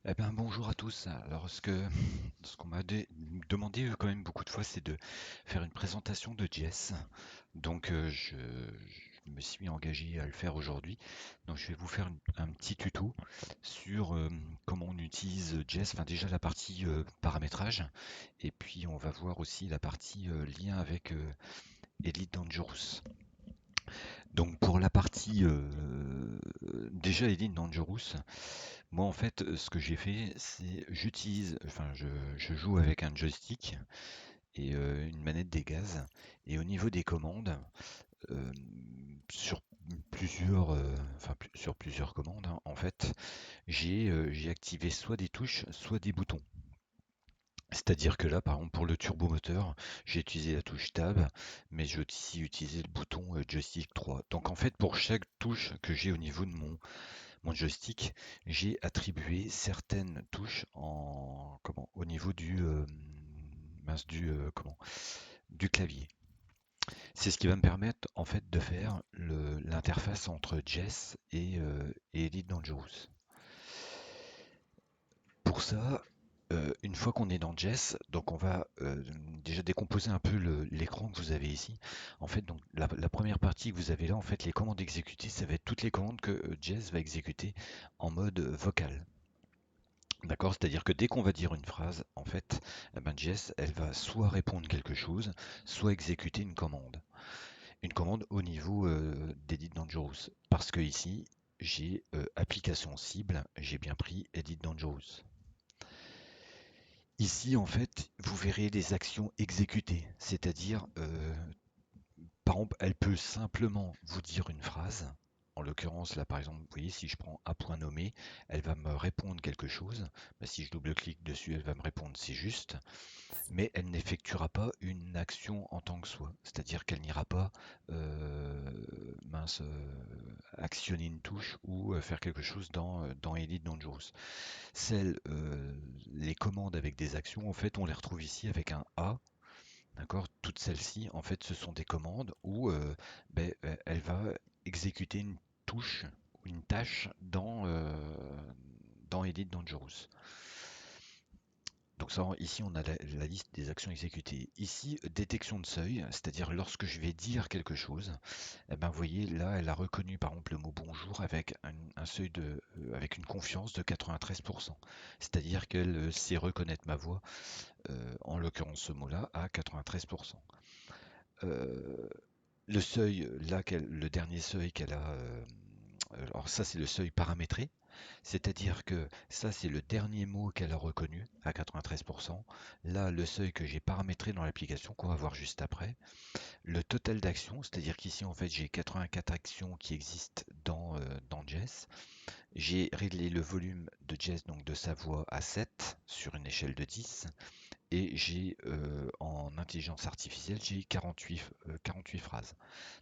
Eh ben, bonjour à tous. Alors, ce qu'on m'a demandé quand même beaucoup de fois, c'est de faire une présentation de Jess. Donc, je me suis engagé à le faire aujourd'hui. Donc, je vais vous faire un petit tuto sur comment on utilise Jess. Enfin, déjà la partie paramétrage. Et puis, on va voir aussi la partie lien avec Elite Dangerous. Donc, pour la partie déjà Elite Dangerous. Moi, en fait, ce que j'ai fait, c'est je joue avec un joystick et une manette des gaz. Et au niveau des commandes, euh, sur sur plusieurs commandes, hein, en fait, j'ai activé soit des touches, soit des boutons. C'est-à-dire que là, par exemple, pour le turbomoteur, j'ai utilisé la touche Tab, mais j'ai aussi utilisé le bouton joystick 3. Donc en fait, pour chaque touche que j'ai au niveau de mon joystick, j'ai attribué certaines touches au niveau du clavier. C'est ce qui va me permettre en fait de faire l'interface entre Jess et Elite Dangerous. Pour ça, une fois qu'on est dans Jess, donc on va déjà décomposer un peu l'écran que vous avez ici. En fait, donc la première partie que vous avez là, en fait, les commandes exécutées, ça va être toutes les commandes que Jess va exécuter en mode vocal. D'accord? C'est-à-dire que dès qu'on va dire une phrase, en fait, eh ben, Jess, elle va soit répondre quelque chose, soit exécuter une commande. Une commande au niveau d'Edit Dangerous. Parce que ici, j'ai application cible, j'ai bien pris Edit Dangerous. Ici, en fait, vous verrez les actions exécutées, c'est-à-dire, par exemple, elle peut simplement vous dire une phrase. En l'occurrence, là, par exemple, vous voyez, si je prends un point nommé, elle va me répondre quelque chose. Bah, si je double-clique dessus, elle va me répondre c'est juste, mais elle n'effectuera pas une action en tant que soi. C'est-à-dire qu'elle n'ira pas actionner une touche ou faire quelque chose dans Elite Dangerous. Les commandes avec des actions, en fait, on les retrouve ici avec un A. D'accord? Toutes celles-ci, en fait, ce sont des commandes où elle va exécuter une touche ou une tâche dans Elite Dangerous. Donc ça, ici, on a la liste des actions exécutées. Ici, détection de seuil, c'est-à-dire lorsque je vais dire quelque chose, eh ben, vous voyez, là, elle a reconnu par exemple le mot bonjour avec un seuil avec une confiance de 93%. C'est-à-dire qu'elle sait reconnaître ma voix, en l'occurrence ce mot-là, à 93%. Euh, le seuil, le dernier seuil qu'elle a, alors ça c'est le seuil paramétré, c'est-à-dire que ça c'est le dernier mot qu'elle a reconnu à 93%. Là, le seuil que j'ai paramétré dans l'application qu'on va voir juste après, le total d'actions, c'est-à-dire qu'ici en fait j'ai 84 actions qui existent dans Jess. J'ai réglé le volume de Jess, donc de sa voix, à 7 sur une échelle de 10. Et j'ai en intelligence artificielle, j'ai 48 phrases.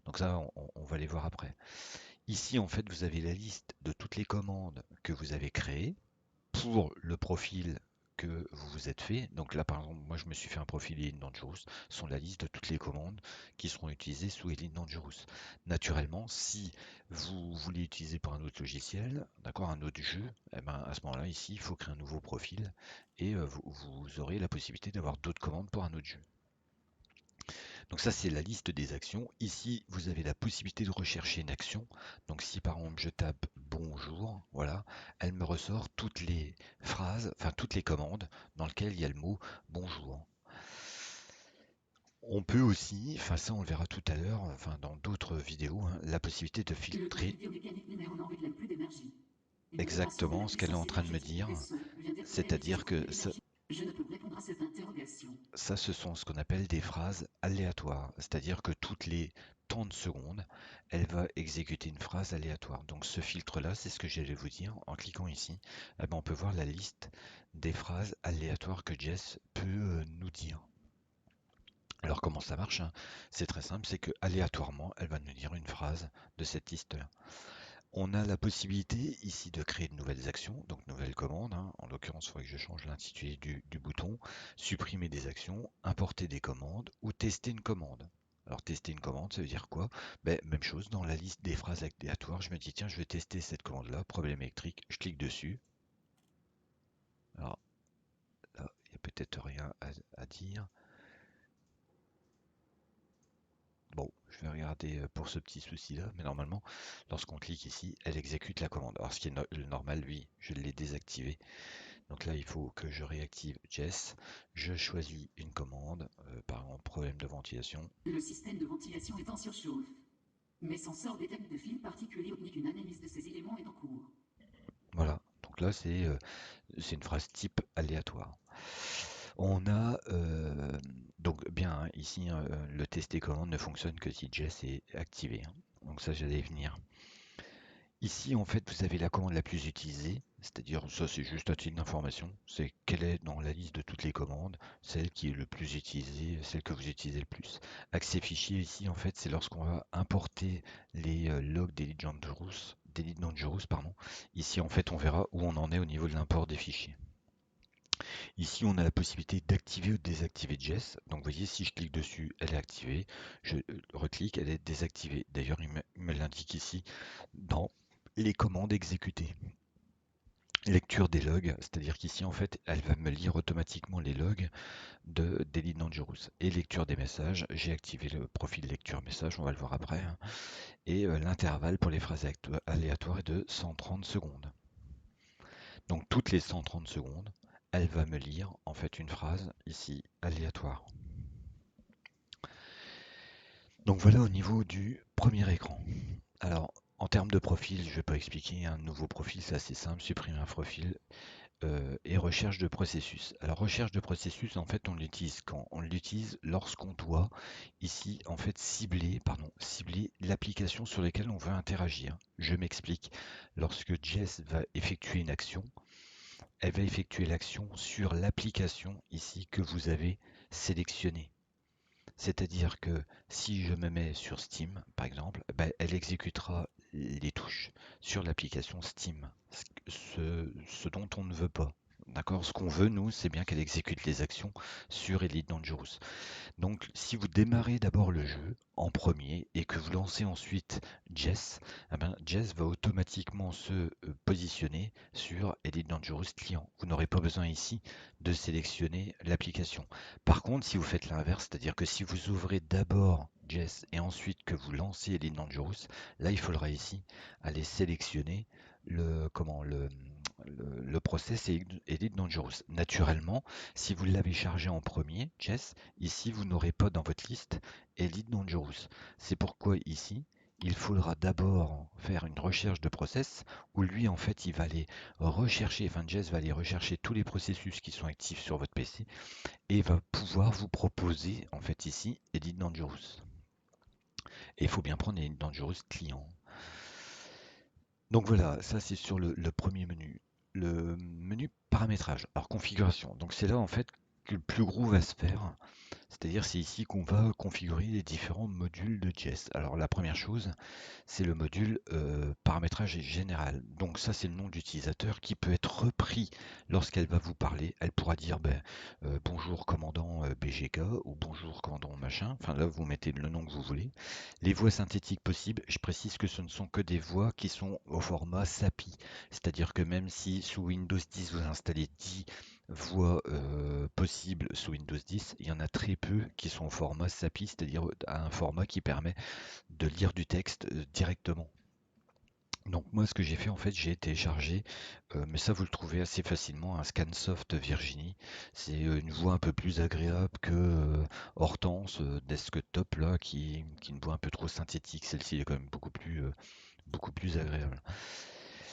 Donc ça, on va les voir après. Ici, en fait, vous avez la liste de toutes les commandes que vous avez créées pour le profil que vous vous êtes fait. Donc là, par exemple, moi, je me suis fait un profil Elite Dangerous, sont la liste de toutes les commandes qui seront utilisées sous Elite Dangerous. Naturellement, si vous voulez utiliser pour un autre logiciel, d'accord, un autre jeu, eh ben, à ce moment-là, ici, il faut créer un nouveau profil et vous aurez la possibilité d'avoir d'autres commandes pour un autre jeu. Donc ça, c'est la liste des actions. Ici, vous avez la possibilité de rechercher une action. Donc si par exemple je tape bonjour, voilà, elle me ressort toutes les phrases, enfin toutes les commandes dans lesquelles il y a le mot bonjour. On peut aussi, enfin ça on le verra tout à l'heure, enfin dans d'autres vidéos, hein, la possibilité de Le filtrer projet biomécanique numéro 1 réclame plus d'énergie. Une opération de exactement ce qu'elle est en l'appréciation train de me énergétique du dire. vaisseau vient d'être vérifiée C'est-à-dire sans que coût d'énergie. Je ne peux répondre à cette interrogation. ça, ce sont ce qu'on appelle des phrases aléatoires. C'est-à-dire que toutes les 30 secondes, elle va exécuter une phrase aléatoire. Donc ce filtre-là, c'est ce que j'allais vous dire. En cliquant ici, eh ben, on peut voir la liste des phrases aléatoires que Jess peut nous dire. Alors comment ça marche, hein? C'est très simple, c'est que aléatoirement, elle va nous dire une phrase de cette liste-là. On a la possibilité ici de créer de nouvelles actions, donc nouvelles commandes, hein. En l'occurrence, il faudrait que je change l'intitulé du bouton, supprimer des actions, importer des commandes ou tester une commande. Alors tester une commande, ça veut dire quoi? Ben, même chose, dans la liste des phrases aléatoires, je me dis tiens, je vais tester cette commande-là, problème électrique, je clique dessus, Alors là, il n'y a peut-être rien à dire. Bon, je vais regarder pour ce petit souci-là, mais normalement, lorsqu'on clique ici, elle exécute la commande. Alors ce qui est normal, lui, je l'ai désactivé. Donc là, il faut que je réactive Jess. Je choisis une commande, par exemple problème de ventilation. Le système de ventilation est en surchauffe. Mes senseurs détectent de fils particuliers et une analyse de ces éléments est en cours. Voilà, donc là, c'est une phrase type aléatoire. On a donc bien hein, ici le tester commande ne fonctionne que si Jess est activé, hein. Donc ça j'allais y venir. Ici en fait vous avez la commande la plus utilisée, c'est-à-dire ça c'est juste un titre d'information, c'est quelle est dans la liste de toutes les commandes, celle qui est le plus utilisée, celle que vous utilisez le plus. Accès fichier ici en fait c'est lorsqu'on va importer les logs d'Elite Dangerous, pardon. Ici en fait on verra où on en est au niveau de l'import des fichiers. Ici, on a la possibilité d'activer ou de désactiver Jess. Donc, vous voyez, si je clique dessus, elle est activée. Je reclique, elle est désactivée. D'ailleurs, il me l'indique ici dans les commandes exécutées. Lecture des logs, c'est-à-dire qu'ici, en fait, elle va me lire automatiquement les logs d'Elite Dangerous. Et lecture des messages, j'ai activé le profil lecture message, on va le voir après, hein. Et l'intervalle pour les phrases aléatoires est de 130 secondes. Donc toutes les 130 secondes, elle va me lire en fait une phrase ici aléatoire. Donc voilà au niveau du premier écran. Alors en termes de profil, je ne vais pas expliquer un nouveau profil, c'est assez simple, supprimer un profil et recherche de processus. Alors recherche de processus, en fait on l'utilise quand? On l'utilise lorsqu'on doit ici en fait cibler l'application sur laquelle on veut interagir. Je m'explique. Lorsque Jess va effectuer une action, elle va effectuer l'action sur l'application ici que vous avez sélectionnée. C'est-à-dire que si je me mets sur Steam, par exemple, ben, elle exécutera les touches sur l'application Steam, ce dont on ne veut pas. D'accord? Ce qu'on veut, nous, c'est bien qu'elle exécute les actions sur Elite Dangerous. Donc, si vous démarrez d'abord le jeu en premier et que vous lancez ensuite Jess, eh ben, Jess va automatiquement se positionner sur Elite Dangerous client. Vous n'aurez pas besoin ici de sélectionner l'application. Par contre, si vous faites l'inverse, c'est-à-dire que si vous ouvrez d'abord Jess et ensuite que vous lancez Elite Dangerous, là, il faudra ici aller sélectionner le process Elite Dangerous. Naturellement, si vous l'avez chargé en premier, Jess, ici, vous n'aurez pas dans votre liste Elite Dangerous. C'est pourquoi ici, il faudra d'abord faire une recherche de process où lui, en fait, il va aller rechercher, enfin Jess va aller rechercher tous les processus qui sont actifs sur votre PC et va pouvoir vous proposer, en fait, ici, Elite Dangerous. Et il faut bien prendre Elite Dangerous client. Donc voilà, ça c'est sur le premier menu. Le menu paramétrage, alors configuration. Donc c'est là en fait que le plus gros va se faire. C'est-à-dire c'est ici qu'on va configurer les différents modules de Jest. Alors la première chose, c'est le module paramétrage général. Donc ça c'est le nom d'utilisateur qui peut être repris lorsqu'elle va vous parler. Elle pourra dire ben, bonjour commandant BGK ou bonjour commandant machin. Enfin là vous mettez le nom que vous voulez. Les voix synthétiques possibles, je précise que ce ne sont que des voix qui sont au format SAPI. C'est-à-dire que même si sous Windows 10 vous installez 10 voix possibles sous Windows 10, il y en a très peu qui sont au format SAPI, c'est-à-dire à un format qui permet de lire du texte directement. Donc moi ce que j'ai fait en fait j'ai téléchargé, mais ça vous le trouvez assez facilement, un Scansoft Virginie. C'est une voix un peu plus agréable que Hortense Desktop là qui est une voix un peu trop synthétique. Celle-ci est quand même beaucoup plus agréable.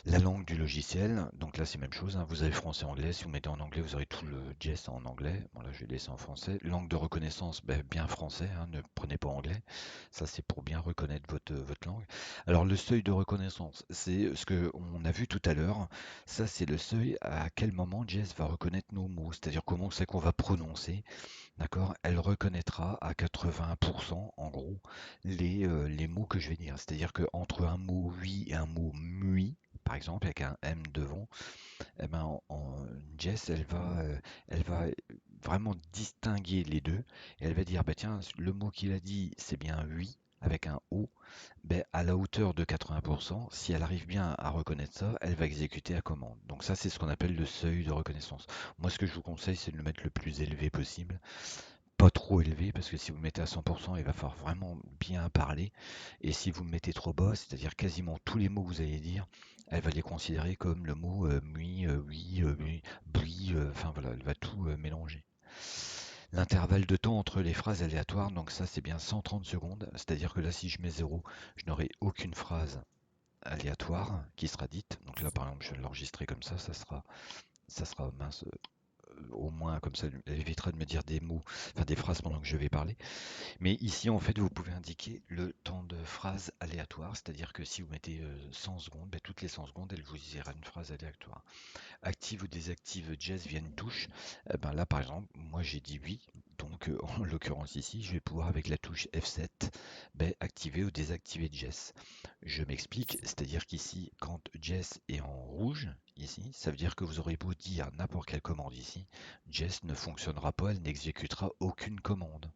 La langue du logiciel, donc là c'est même chose, hein, vous avez français-anglais, si vous mettez en anglais vous aurez tout le Jest en anglais, bon là je vais laisser en français. Langue de reconnaissance, ben, bien français, hein, ne prenez pas anglais, ça c'est pour bien reconnaître votre langue. Alors le seuil de reconnaissance, c'est ce que on a vu tout à l'heure, ça c'est le seuil à quel moment Jest va reconnaître nos mots, c'est-à-dire comment c'est qu'on va prononcer, d'accord? Elle reconnaîtra à 80% en gros les mots que je vais dire, c'est-à-dire qu'entre un mot oui et un mot mui, par exemple, avec un M devant, eh ben, Jess, elle va vraiment distinguer les deux et elle va dire, bah tiens, le mot qu'il a dit, c'est bien oui. avec un O, ben, à la hauteur de 80%, si elle arrive bien à reconnaître ça, elle va exécuter la commande. Donc ça, c'est ce qu'on appelle le seuil de reconnaissance. Moi, ce que je vous conseille, c'est de le mettre le plus élevé possible. Pas trop élevé, parce que si vous le mettez à 100%, il va falloir vraiment bien parler. Et si vous le mettez trop bas, c'est-à-dire quasiment tous les mots que vous allez dire, elle va les considérer comme le mot oui, oui, oui, bruit, enfin voilà, elle va tout mélanger. L'intervalle de temps entre les phrases aléatoires, donc ça c'est bien 130 secondes, c'est-à-dire que là si je mets 0, je n'aurai aucune phrase aléatoire qui sera dite. Donc là par exemple je vais l'enregistrer comme ça sera mince, au moins comme ça elle évitera de me dire des mots, enfin des phrases pendant que je vais parler. Mais ici en fait vous pouvez indiquer le temps de phrase aléatoire, c'est-à-dire que si vous mettez 100 secondes, ben, toutes les 100 secondes elle vous dira une phrase aléatoire. Active ou désactive Jazz via une touche. Eh ben là, par exemple, moi j'ai dit oui. Donc, en l'occurrence ici, je vais pouvoir avec la touche F7 ben, activer ou désactiver Jess. Je m'explique, c'est-à-dire qu'ici, quand Jess est en rouge, ici, ça veut dire que vous aurez beau dire n'importe quelle commande ici, Jess ne fonctionnera pas, elle n'exécutera aucune commande.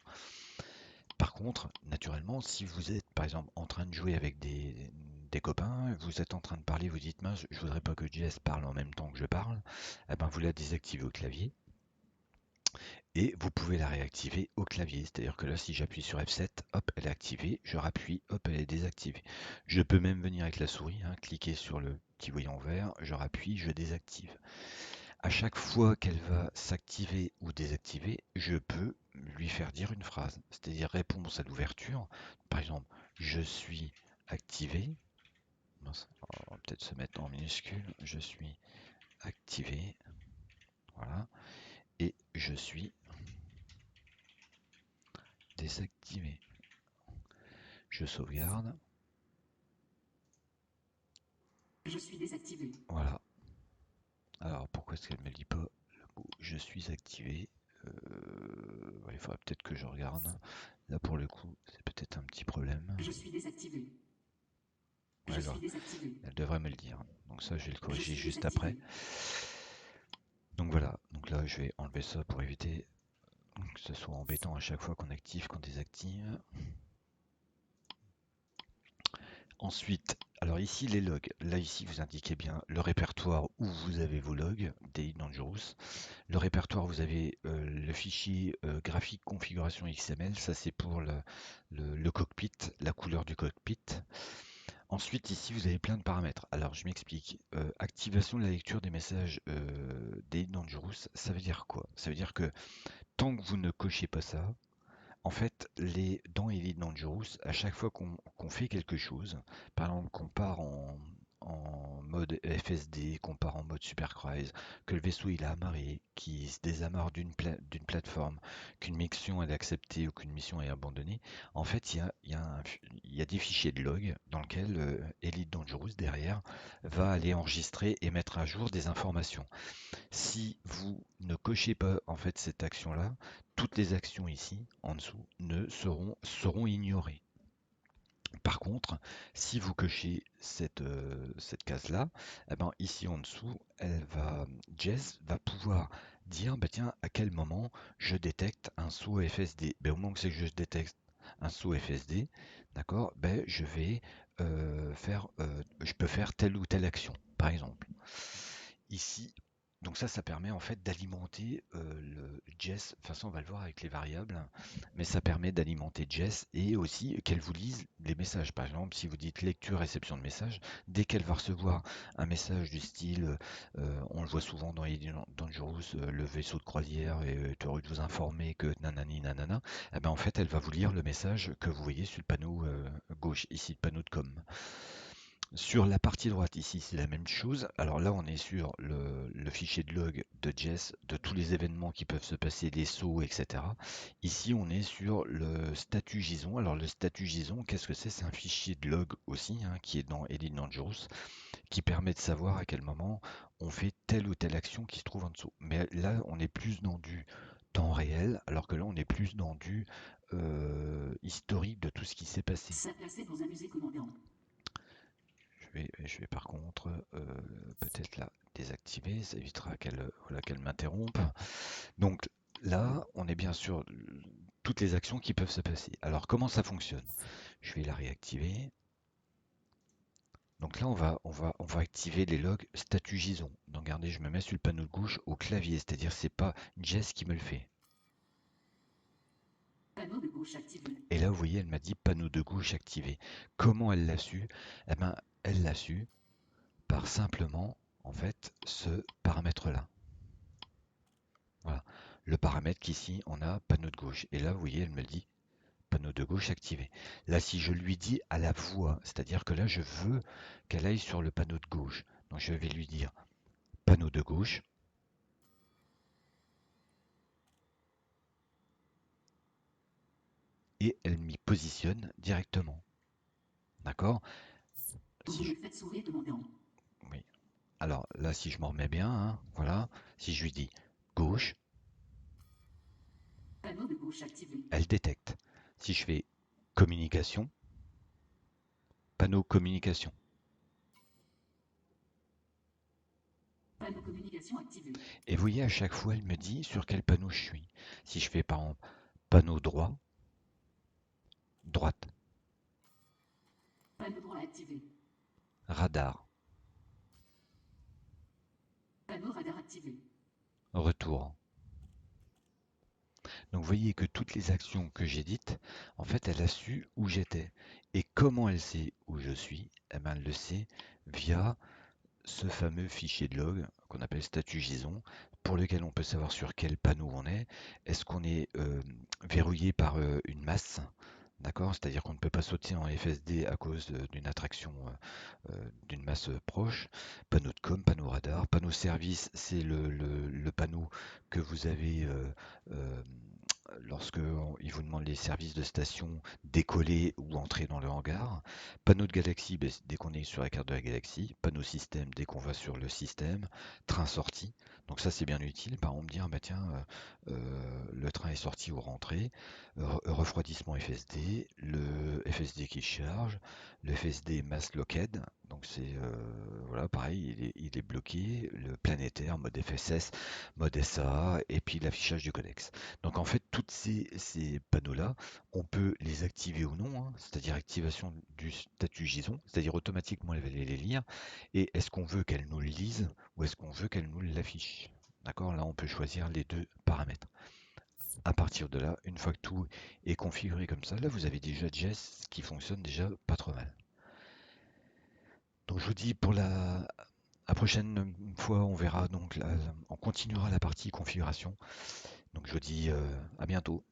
Par contre, naturellement, si vous êtes par exemple en train de jouer avec des copains, vous êtes en train de parler, vous dites mince, je voudrais pas que Jess parle en même temps que je parle, eh ben vous la désactivez au clavier et vous pouvez la réactiver au clavier. C'est-à-dire que là, si j'appuie sur F7, hop, elle est activée, je rappuie, hop, elle est désactivée. Je peux même venir avec la souris, hein, cliquer sur le petit voyant vert, je rappuie, je désactive. À chaque fois qu'elle va s'activer ou désactiver, je peux lui faire dire une phrase, c'est-à-dire réponse à l'ouverture. Par exemple, je suis activé. Mince, on va peut-être se mettre en minuscule. Je suis activé. Voilà. Et je suis désactivé. Je sauvegarde. Je suis désactivé. Voilà. Alors pourquoi est-ce qu'elle ne me dit pas le mot je suis activé? Ouais, il faudrait peut-être que je regarde. Là pour le coup, c'est peut-être un petit problème. Je suis désactivé. Ouais, Je alors, suis désactivé. elle devrait me le dire. Donc ça, je vais le Je corriger suis juste après. désactivé. Donc voilà. Donc là, je vais enlever ça pour éviter que ce soit embêtant à chaque fois qu'on active, qu'on désactive. Ensuite, alors ici les logs. Là ici vous indiquez bien le répertoire où vous avez vos logs, Daily Dangerous. Le répertoire, vous avez le fichier graphique configuration XML, ça c'est pour le cockpit, la couleur du cockpit. Ensuite, ici, vous avez plein de paramètres. Alors, je m'explique. Activation de la lecture des messages des Dangerous, ça veut dire quoi? Ça veut dire que tant que vous ne cochez pas ça, en fait, dans Elite Dangerous, à chaque fois qu'on fait quelque chose, par exemple qu'on part en mode FSD, qu'on part en mode Supercruise, que le vaisseau il a amarré, qu'il se désamarre d'une plateforme, qu'une mission est acceptée ou qu'une mission est abandonnée, en fait, il y a des fichiers de log dans lesquels Elite Dangerous, derrière, va aller enregistrer et mettre à jour des informations. Si vous ne cochez pas en fait cette action-là, toutes les actions ici en dessous seront ignorées. Par contre, si vous cochez cette case-là, eh ben, ici en dessous, Jess va pouvoir dire bah, tiens, à quel moment je détecte un saut FSD. Ben, au moment que c'est que je détecte un saut FSD, d'accord, ben, je peux faire telle ou telle action, par exemple. Ici, donc ça permet en fait d'alimenter le Jess. De toute façon, on va le voir avec les variables, mais ça permet d'alimenter Jess et aussi qu'elle vous lise les messages. Par exemple, si vous dites lecture, réception de message, dès qu'elle va recevoir un message du style, on le voit souvent dans Dangerous, le vaisseau de croisière est heureux de vous informer que nanani nanana, eh ben en fait, elle va vous lire le message que vous voyez sur le panneau gauche, ici le panneau de com. Sur la partie droite, ici, c'est la même chose. Alors là, on est sur le fichier de log de Jess, de tous les événements qui peuvent se passer, les sauts, etc. Ici, on est sur le statut JSON. Alors le statut JSON, qu'est-ce que c'est? C'est un fichier de log aussi, hein, qui est dans Elite Dangerous, qui permet de savoir à quel moment on fait telle ou telle action qui se trouve en dessous. Mais là, on est plus dans du temps réel, alors que là, on est plus dans du historique de tout ce qui s'est passé. Ça placé dans un musée commandant. Je vais par contre peut-être la désactiver, ça évitera qu'elle voilà, qu'elle m'interrompe. Donc là, on est bien sûr toutes les actions qui peuvent se passer. Alors comment ça fonctionne? Je vais la réactiver. Donc là, on va activer les logs statut JSON. Donc regardez, je me mets sur le panneau de gauche au clavier, c'est-à-dire c'est pas Jess qui me le fait. Panneau de gauche activé. Et là, vous voyez, elle m'a dit panneau de gauche activé. Comment elle l'a su? Eh ben, elle l'a su par simplement, en fait, ce paramètre-là. Voilà. Le paramètre qu'ici, on a panneau de gauche. Et là, vous voyez, elle me le dit panneau de gauche activé. Là, si je lui dis à la voix, c'est-à-dire que là, je veux qu'elle aille sur le panneau de gauche. Donc, je vais lui dire panneau de gauche. Et elle m'y positionne directement. D'accord? Vous Si je... me faites sourire demandant. Oui. Alors là, si je m'en remets bien, hein, voilà. Si je lui dis gauche, Panneau de gauche activé. elle détecte. Si je fais communication, panneau communication. Panneau communication activé. Et vous voyez, à chaque fois, elle me dit sur quel panneau je suis. Si je fais par exemple panneau droit, droite, Panneau droit activé. radar, Panneau radar activé. retour. Donc vous voyez que toutes les actions que j'ai dites, en fait, elle a su où j'étais. Et comment elle sait où je suis? Eh ben, elle le sait via ce fameux fichier de log qu'on appelle statut JSON, pour lequel on peut savoir sur quel panneau on est. Est-ce qu'on est verrouillé par une masse? D'accord? C'est-à-dire qu'on ne peut pas sauter en FSD à cause d'une attraction d'une masse proche. Panneau de com, panneau radar, panneau service, c'est le panneau que vous avez euh, lorsque il vous demande les services de station décoller ou entrer dans le hangar. Panneau de galaxie, ben, dès qu'on est sur la carte de la galaxie. Panneau système, dès qu'on va sur le système. Train sorti. Donc ça c'est bien utile. Par exemple dire bah tiens le train est sorti ou rentré. Refroidissement FSD, le FSD qui charge, le FSD mass locked. Donc c'est voilà pareil, il est bloqué. Le planétaire, mode FSS, mode SA et puis l'affichage du codex. Donc en fait, toutes ces panneaux-là, on peut les activer ou non, hein, c'est-à-dire activation du statut JSON, c'est-à-dire automatiquement elle va les lire, et est-ce qu'on veut qu'elle nous le lise ou est-ce qu'on veut qu'elle nous l'affiche? D'accord? Là, on peut choisir les deux paramètres. À partir de là, une fois que tout est configuré comme ça, là, vous avez déjà Jess qui fonctionne déjà pas trop mal. Donc je vous dis pour la prochaine fois, on verra donc on continuera la partie configuration. Donc je vous dis à bientôt.